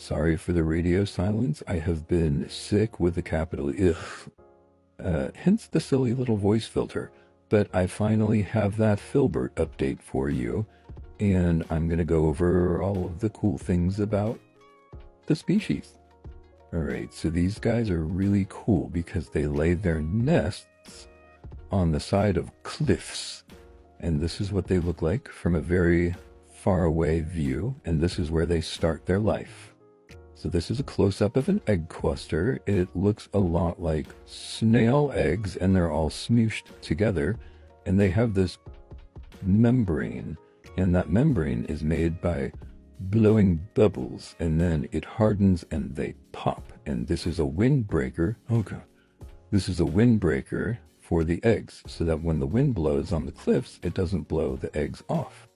Sorry for the radio silence. I have been sick with a capital IF. Hence the silly little voice filter. But I finally have that Philbert update for you, and I'm going to go over all of the cool things about the species. Alright, so these guys are really cool because they lay their nests on the side of cliffs. And this is what they look like from a very far away view, and this is where they start their life. So this is a close-up of an egg cluster. It looks a lot like snail eggs, and they're all smooshed together, and they have this membrane, and that membrane is made by blowing bubbles, and then it hardens and they pop. And this is a windbreaker. Oh god. This is a windbreaker for the eggs, so that when the wind blows on the cliffs, it doesn't blow the eggs off.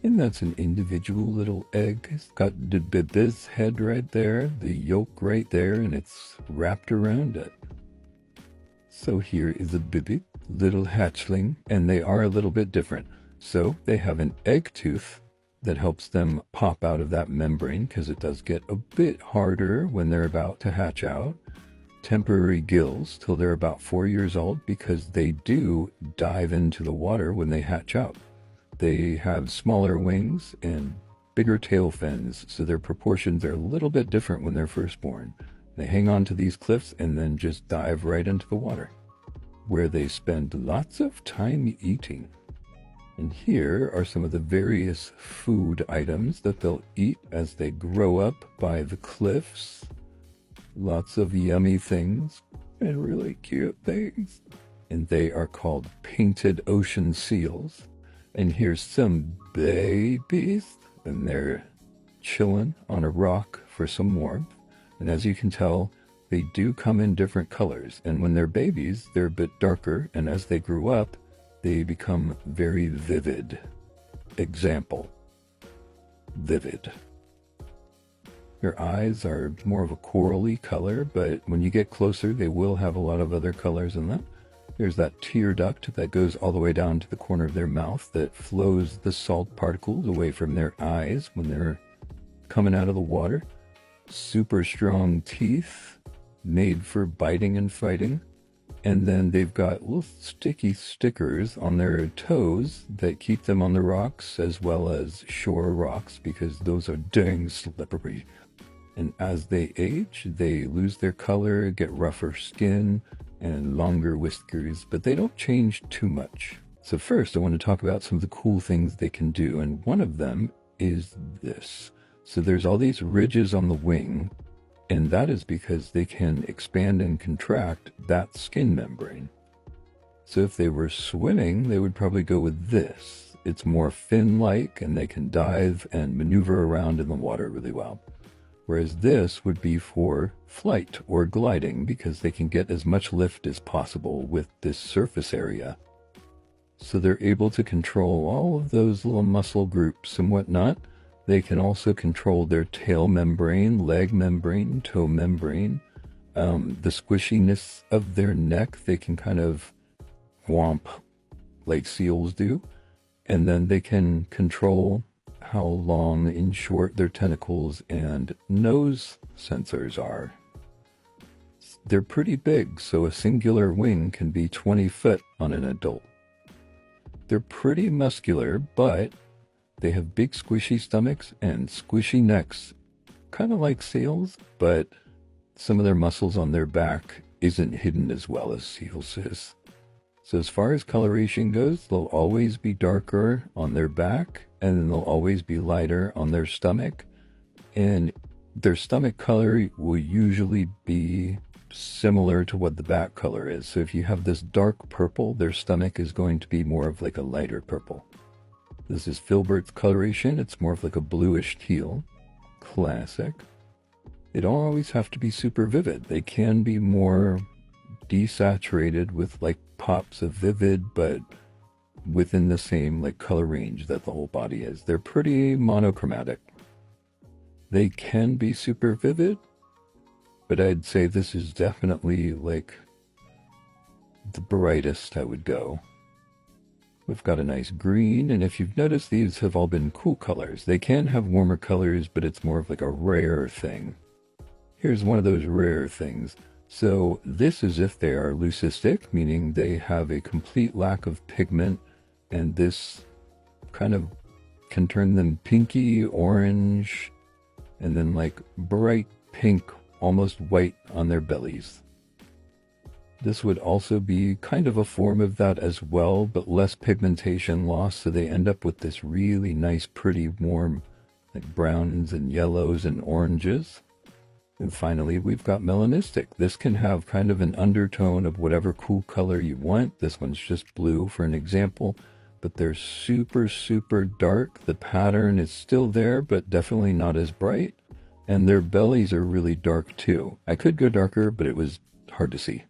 And that's an individual little egg. It's got this head right there, the yolk right there, and it's wrapped around it. So here is a baby, little hatchling, and they are a little bit different. So they have an egg tooth that helps them pop out of that membrane, because it does get a bit harder when they're about to hatch out. Temporary gills till they're about 4 years old, because they do dive into the water when they hatch out. They have smaller wings and bigger tail fins, so their proportions are a little bit different when they're first born. They hang on to these cliffs and then just dive right into the water, where they spend lots of time eating. And here are some of the various food items that they'll eat as they grow up by the cliffs. Lots of yummy things and really cute things. And they are called painted ocean seals. And here's some babies, and they're chilling on a rock for some warmth. And as you can tell, they do come in different colors. And when they're babies, they're a bit darker. And as they grew up, they become very vivid. Example, vivid. Their eyes are more of a corally color, but when you get closer, they will have a lot of other colors in them. There's that tear duct that goes all the way down to the corner of their mouth that flows the salt particles away from their eyes when they're coming out of the water. Super strong teeth, made for biting and fighting. And then they've got little sticky stickers on their toes that keep them on the rocks as well as shore rocks, because those are dang slippery. And as they age, they lose their color, get rougher skin, and longer whiskers, but they don't change too much. So first, I want to talk about some of the cool things they can do, and one of them is this. So there's all these ridges on the wing, and that is because they can expand and contract that skin membrane. So if they were swimming, they would probably go with this. It's more fin-like, and they can dive and maneuver around in the water really well. Whereas this would be for flight or gliding, because they can get as much lift as possible with this surface area. So they're able to control all of those little muscle groups and whatnot. They can also control their tail membrane, leg membrane, toe membrane, the squishiness of their neck. They can kind of whomp like seals do. And then they can control how long and short their tentacles and nose sensors are. They're pretty big, so a singular wing can be 20 foot on an adult. They're pretty muscular, but they have big squishy stomachs and squishy necks, kind of like seals, but some of their muscles on their back isn't hidden as well as seals is. So as far as coloration goes, they'll always be darker on their back, and then they'll always be lighter on their stomach. And their stomach color will usually be similar to what the back color is. So if you have this dark purple, their stomach is going to be more of like a lighter purple. This is Philbert's coloration. It's more of like a bluish teal. Classic. They don't always have to be super vivid. They can be more desaturated with like pops of vivid, but within the same like color range that the whole body is. They're pretty monochromatic. They can be super vivid, but I'd say this is definitely like the brightest I would go. We've got a nice green, and if you've noticed, these have all been cool colors. They can have warmer colors, but it's more of like a rare thing. Here's one of those rare things. So this is if they are leucistic, meaning they have a complete lack of pigment, and this kind of can turn them pinky, orange, and then like bright pink, almost white on their bellies. This would also be kind of a form of that as well, but less pigmentation loss, so they end up with this really nice, pretty warm, like browns and yellows and oranges. And finally, we've got melanistic. This can have kind of an undertone of whatever cool color you want. This one's just blue for an example, but they're super, super dark. The pattern is still there, but definitely not as bright. And their bellies are really dark too. I could go darker, but it was hard to see.